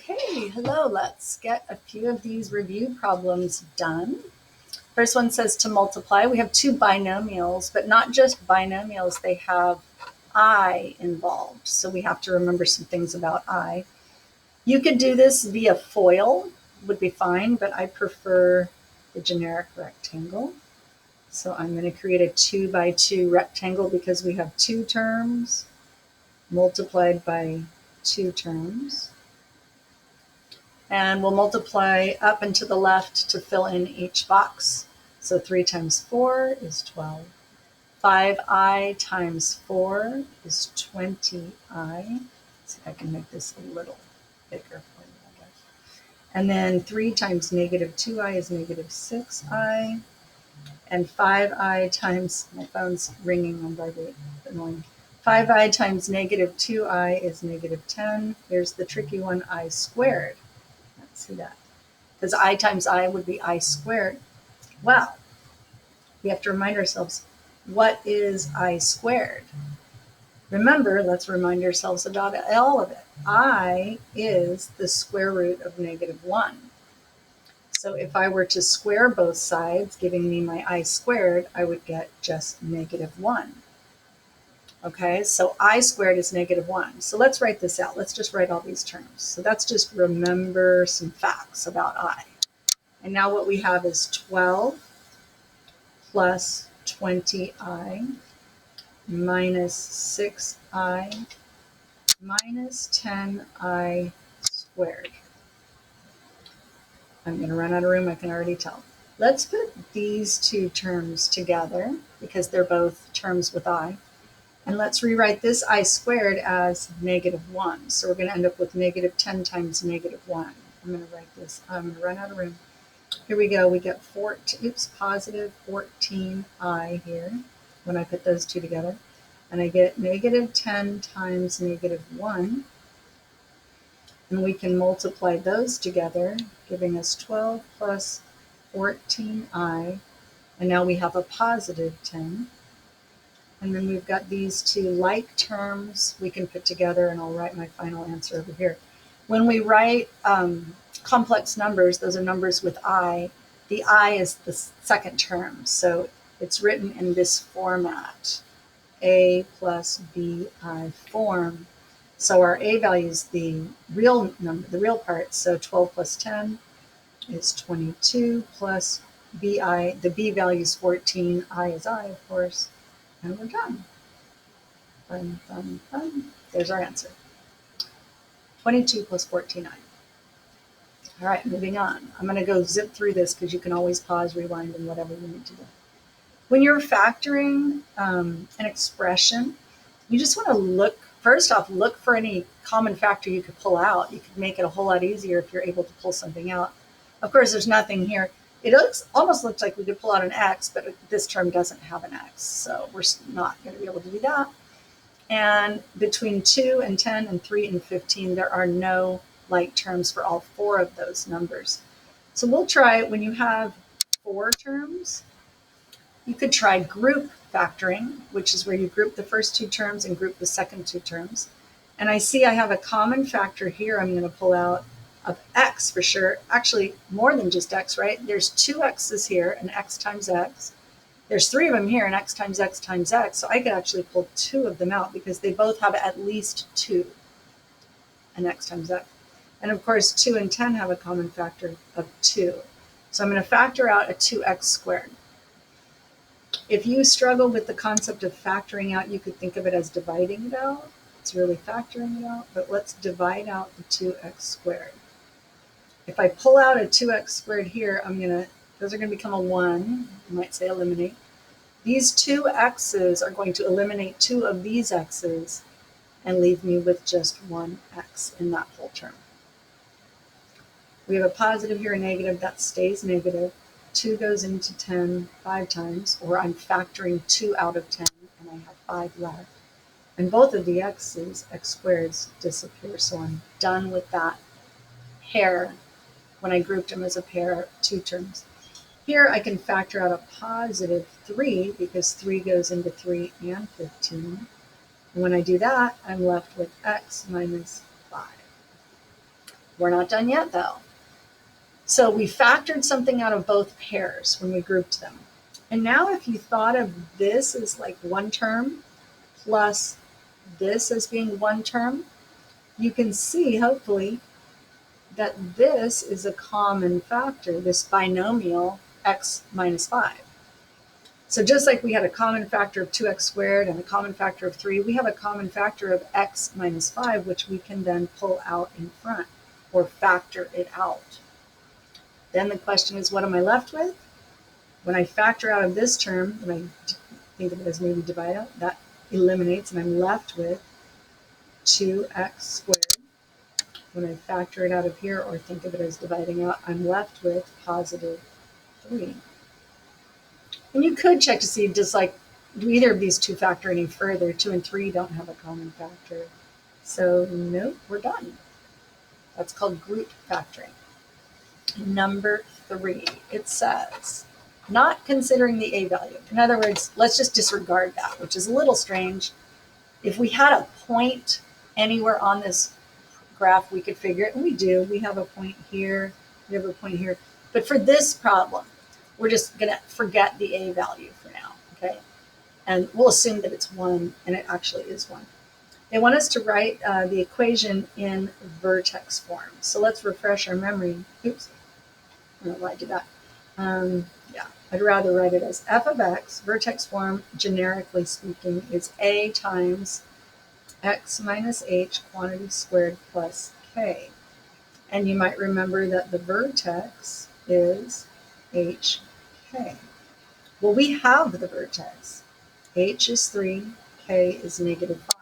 Okay, hello. Let's get a few of these review problems done. First one says to multiply. We have two binomials, but not just binomials, they have I involved. So we have to remember some things about I. You could do this via FOIL, would be fine, but I prefer the generic rectangle. So I'm going to create a 2 by 2 rectangle because we have two terms multiplied by two terms. And we'll multiply up and to the left to fill in each box. So 3 times 4 is 12. 5i times 4 is 20i. Let's see if I can make this a little bigger for you, I guess. And then 3 times negative 2i is negative 6i. And 5i times, my phone's ringing on vibrate, annoying. 5i times negative 2i is negative 10. Here's the tricky one, I squared. Let's see that. Because I times I would be I squared. Well, we have to remind ourselves, what is I squared? Remember, let's remind ourselves about all of it. I is the square root of negative 1. So if I were to square both sides, giving me my I squared, I would get just negative 1. Okay, so I squared is negative 1. So let's write this out. Let's just write all these terms. So that's just remember some facts about I. And now what we have is 12 plus 20i minus 6i minus 10i squared. I'm going to run out of room, I can already tell. Let's put these two terms together because they're both terms with I. And let's rewrite this I squared as negative 1. So we're going to end up with negative 10 times negative 1. I'm going to write this. I'm going to run out of room. Here we go. We get positive 14i here when I put those two together. And I get negative 10 times negative 1. And we can multiply those together, giving us 12 plus 14i. And now we have a positive 10. And then we've got these two like terms we can put together, and I'll write my final answer over here. When we write complex numbers, those are numbers with I. The I is the second term, so it's written in this format, A plus BI form. So our A value is the real number, the real part. So 12 plus 10 is 22 plus BI. The B value is 14. I is I, of course. And we're done. Fun, fun, fun. There's our answer. 22 plus 14i. All right, moving on. I'm going to go zip through this because you can always pause, rewind, and whatever you need to do. When you're factoring an expression, you just want to look for any common factor you could pull out. You could make it a whole lot easier if you're able to pull something out. Of course, there's nothing here. It almost looks like we could pull out an x, but this term doesn't have an x, so we're not going to be able to do that. And between 2 and 10 and 3 and 15, there are no like terms for all four of those numbers. So we'll try, when you have four terms, you could try group factoring, which is where you group the first two terms and group the second two terms. And I see I have a common factor here I'm going to pull out of x for sure. Actually, more than just x, right? There's two x's here, an x times x. There's three of them here, an x times x times x. So I could actually pull two of them out because they both have at least two, an x times x. And of course, 2 and 10 have a common factor of 2. So I'm going to factor out a 2x squared. If you struggle with the concept of factoring out, you could think of it as dividing it out. It's really factoring it out, but let's divide out the 2x squared. If I pull out a 2x squared here, those are going to become a 1. You might say eliminate. These two x's are going to eliminate two of these x's and leave me with just one x in that whole term. We have a positive here, a negative, that stays negative. 2 goes into 10 5 times, or I'm factoring 2 out of 10, and I have 5 left. And both of the x's, x squareds, disappear, so I'm done with that pair when I grouped them as a pair, two terms. Here I can factor out a positive 3 because 3 goes into 3 and 15. And when I do that, I'm left with x minus 5. We're not done yet though. So we factored something out of both pairs when we grouped them. And now if you thought of this as like one term plus this as being one term, you can see hopefully that this is a common factor, this binomial x minus 5. So just like we had a common factor of 2x squared and a common factor of 3, we have a common factor of x minus 5, which we can then pull out in front or factor it out. Then the question is, what am I left with? When I factor out of this term, when I think of it as maybe divide out, that eliminates, and I'm left with 2x squared. When I factor it out of here or think of it as dividing out, I'm left with positive 3. And you could check to see, just like, do either of these two factor any further? 2 and 3 don't have a common factor. So nope, we're done. That's called group factoring. Number 3, it says, not considering the a value. In other words, let's just disregard that, which is a little strange. If we had a point anywhere on this graph, we could figure it, and we do. We have a point here, we have a point here. But for this problem, we're just going to forget the a value for now, okay? And we'll assume that it's 1, and it actually is 1. They want us to write the equation in vertex form. So let's refresh our memory. Oops, I don't know why I did that. Yeah, I'd rather write it as f of x, vertex form, generically speaking, is a times x minus h quantity squared plus k. And you might remember that the vertex is hk. Well, we have the vertex. H is 3, k is negative 5.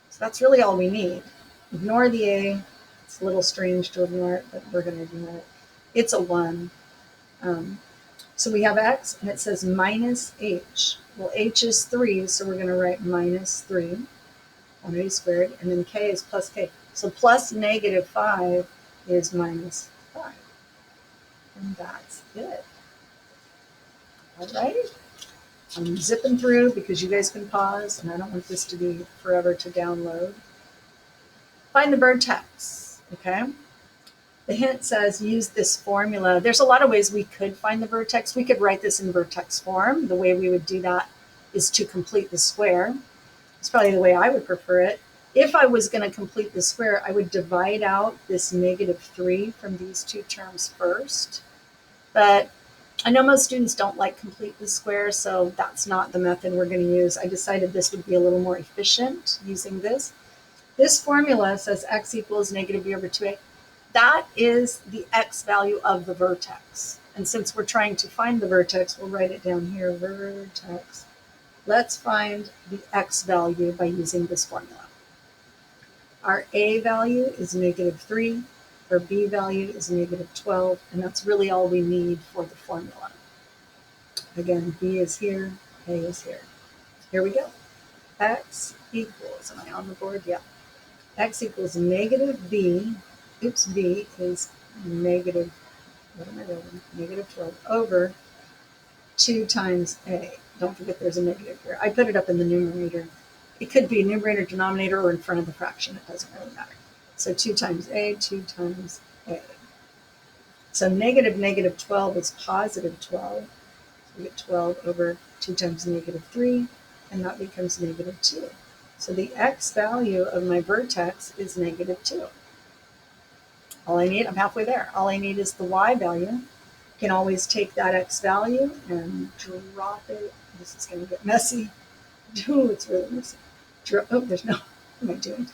So that's really all we need. Ignore the a. It's a little strange to ignore it, but we're going to ignore it. It's a 1. So we have x, and it says minus h. Well, h is 3, so we're going to write minus 3, quantity squared, and then k is plus k. So plus negative 5 is minus 5. And that's it. All right. I'm zipping through because you guys can pause, and I don't want this to be forever to download. Find the vertex, okay? The hint says use this formula. There's a lot of ways we could find the vertex. We could write this in vertex form. The way we would do that is to complete the square. It's probably the way I would prefer it. If I was going to complete the square, I would divide out this negative 3 from these two terms first. But I know most students don't like complete the square, so that's not the method we're going to use. I decided this would be a little more efficient using this. This formula says x equals negative b over 2a. That is the x value of the vertex. And since we're trying to find the vertex, we'll write it down here, vertex. Let's find the x value by using this formula. Our a value is negative 3. Our b value is negative 12. And that's really all we need for the formula. Again, b is here, a is here. Here we go. X equals, am I on the board? Yeah. X equals negative b. Oops, b is negative, what am I doing? Negative 12 over 2 times a. Don't forget there's a negative here. I put it up in the numerator. It could be numerator, denominator, or in front of the fraction. It doesn't really matter. So 2 times a, 2 times a. So negative 12 is positive 12. So we get 12 over 2 times negative 3, and that becomes negative 2. So the x value of my vertex is negative 2. All I need, I'm halfway there. All I need is the y value. You can always take that x value and drop it. This is going to get messy. Ooh, it's really messy. Oh, there's no, what am I doing?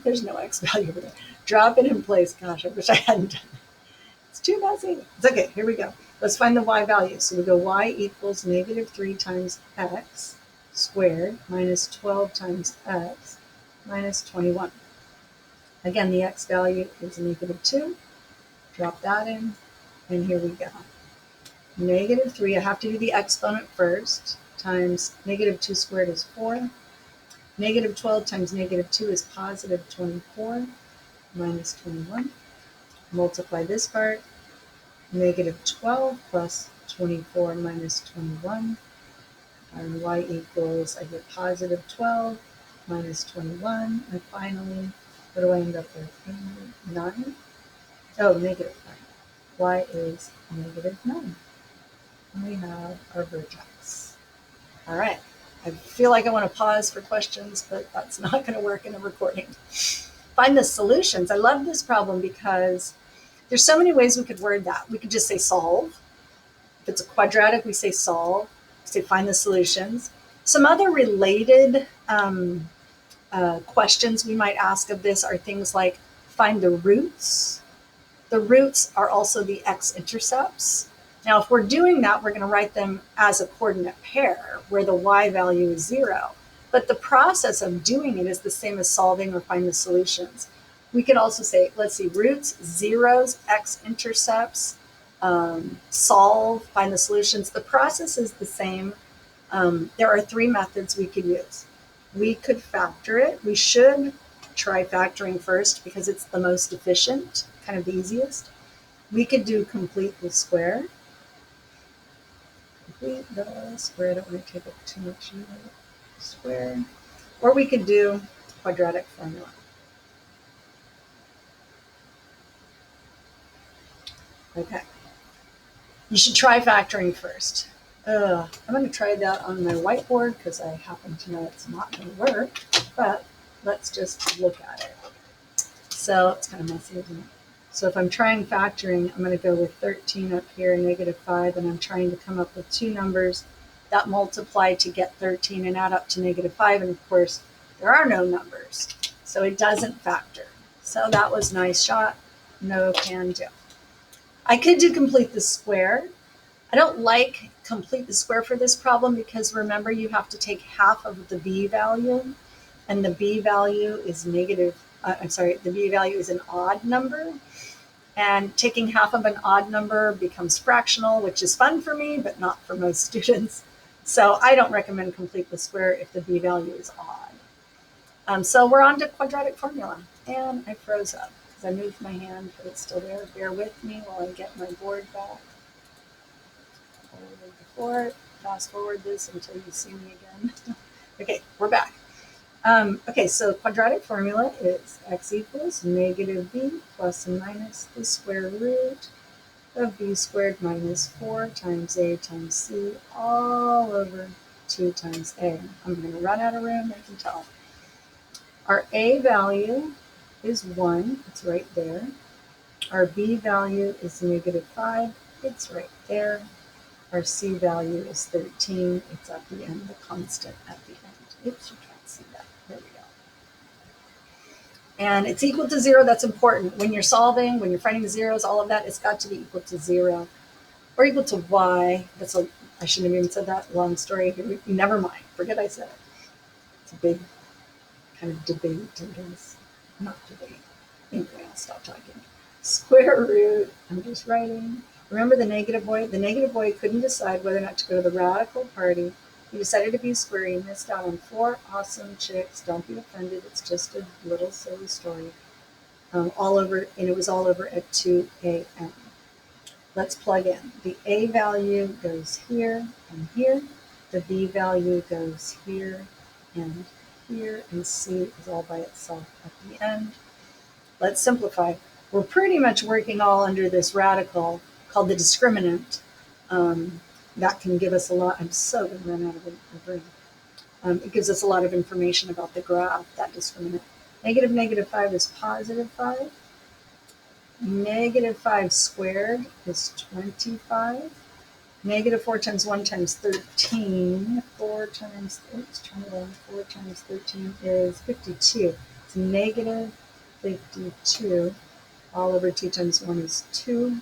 There's no x value over there. Drop it in place. Gosh, I wish I hadn't done it. It's too messy. It's okay, here we go. Let's find the y value. So we go y equals negative 3 times x squared minus 12 times x minus 21. Again, the x value is negative 2. Drop that in, and here we go. Negative 3, I have to do the exponent first, times negative 2 squared is 4. Negative 12 times negative 2 is positive 24, minus 21. Multiply this part. Negative 12 plus 24 minus 21. And y equals, I get positive 12 minus 21. And finally, what do I end up with? 9. Oh, negative 9. Y is negative 9. And we have our vertex. All right. I feel like I want to pause for questions, but that's not going to work in a recording. Find the solutions. I love this problem because there's so many ways we could word that. We could just say solve. If it's a quadratic, we say solve. We say find the solutions. Some other related questions we might ask of this are things like find the roots. The roots are also the x-intercepts. Now, if we're doing that, we're going to write them as a coordinate pair where the y value is 0. But the process of doing it is the same as solving or find the solutions. We could also say, let's see, roots, zeros, x-intercepts, solve, find the solutions. The process is the same. There are 3 methods we could use. We could factor it. We should try factoring first because it's the most efficient, kind of the easiest. We could do complete the square. Complete the square. I don't want to take up too much square. Or we could do quadratic formula. Okay. You should try factoring first. I'm going to try that on my whiteboard because I happen to know it's not going to work, but let's just look at it. So it's kind of messy, isn't it? So if I'm trying factoring, I'm going to go with 13 up here, negative 5, and I'm trying to come up with 2 numbers that multiply to get 13 and add up to negative 5. And of course, there are no numbers, so it doesn't factor. So that was nice shot. No can do. I could do complete the square. I don't like complete the square for this problem because remember you have to take half of the b value, and the b value is the b value is an odd number, and taking half of an odd number becomes fractional, which is fun for me, but not for most students. So I don't recommend complete the square if the b value is odd. So we're on to quadratic formula, and I froze up because I moved my hand, but it's still there. Bear with me while I get my board back. Fast forward this until you see me again. Okay, we're back. Okay, so quadratic formula is x equals negative b plus and minus the square root of b squared minus 4 times a times c all over 2 times a. I'm going to run out of room, I can tell. Our a value is 1, it's right there. Our b value is negative 5, it's right there. Our c value is 13, it's at the end, the constant at the end. Oops, you can't see that. There we go. And it's equal to 0, that's important. When you're solving, when you're finding the zeros, all of that, it's got to be equal to 0. Or equal to y. I shouldn't have even said that, long story. Never mind, forget I said it. It's a big kind of debate, I guess. Not debate. Anyway, I'll stop talking. Square root, I'm just writing. Remember the negative boy? The negative boy couldn't decide whether or not to go to the radical party. He decided to be square. He missed out on 4 awesome chicks. Don't be offended. It's just a little silly story. And it was all over at 2 a.m. Let's plug in. The a value goes here and here. The b value goes here and here. And c is all by itself at the end. Let's simplify. We're pretty much working all under this radical called the discriminant. That can give us a lot. I'm so going to run out of room. It gives us a lot of information about the graph, that discriminant. Negative 5 is positive 5. Negative 5 squared is 25. Negative 4 times 1 times 13. 4 times 13 is 52. It's negative 52. All over 2 times 1 is 2.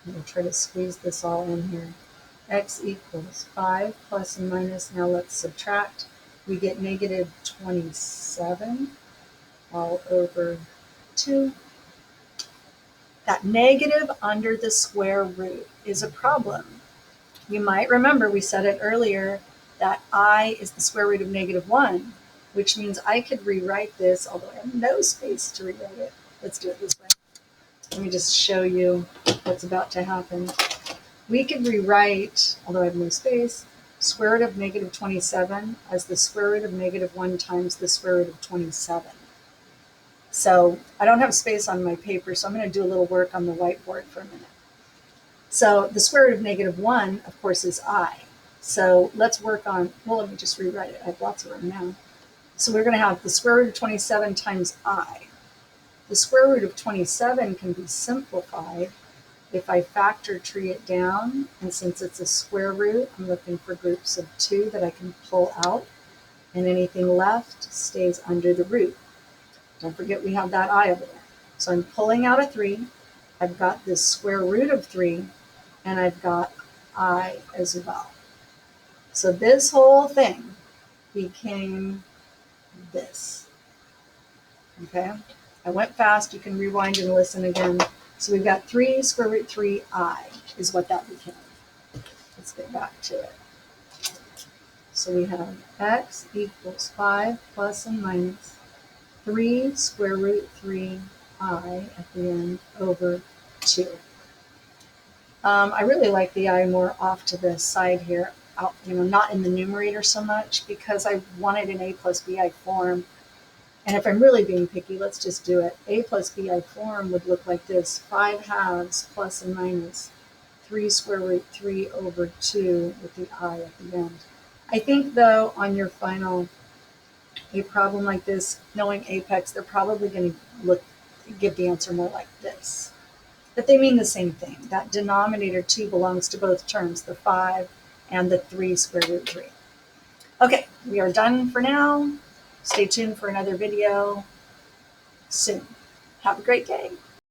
I'm going to try to squeeze this all in here. X equals 5 plus and minus. Now let's subtract. We get negative 27 all over 2. That negative under the square root is a problem. You might remember we said it earlier that I is the square root of negative 1, which means I could rewrite this, although I have no space to rewrite it. Let's do it this way. Let me just show you what's about to happen. We could rewrite, although I have no space, square root of negative 27 as the square root of negative 1 times the square root of 27. So I don't have space on my paper, so I'm going to do a little work on the whiteboard for a minute. So the square root of negative 1, of course, is I. So let's work on, well, let me just rewrite it. I have lots of room now. So we're going to have the square root of 27 times I. The square root of 27 can be simplified if I factor tree it down. And since it's a square root, I'm looking for groups of 2 that I can pull out. And anything left stays under the root. Don't forget we have that I over there. So I'm pulling out a 3. I've got this square root of 3, and I've got I as well. So this whole thing became this. Okay? I went fast. You can rewind and listen again. So we've got 3 square root 3I is what that became. Let's get back to it. So we have x equals 5 plus and minus 3 square root 3I at the end over 2. I really like the I more off to the side here, out, not in the numerator so much, because I wanted an a plus bi form. And if I'm really being picky, let's just do it. A plus bi form would look like this: 5 halves plus and minus 3 square root 3 over 2 with the I at the end. I think, though, on your final, a problem like this, knowing apex, they're probably going to give the answer more like this. But they mean the same thing. That denominator 2 belongs to both terms, the 5 and the 3 square root 3. Okay, we are done for now. Stay tuned for another video soon. Have a great day.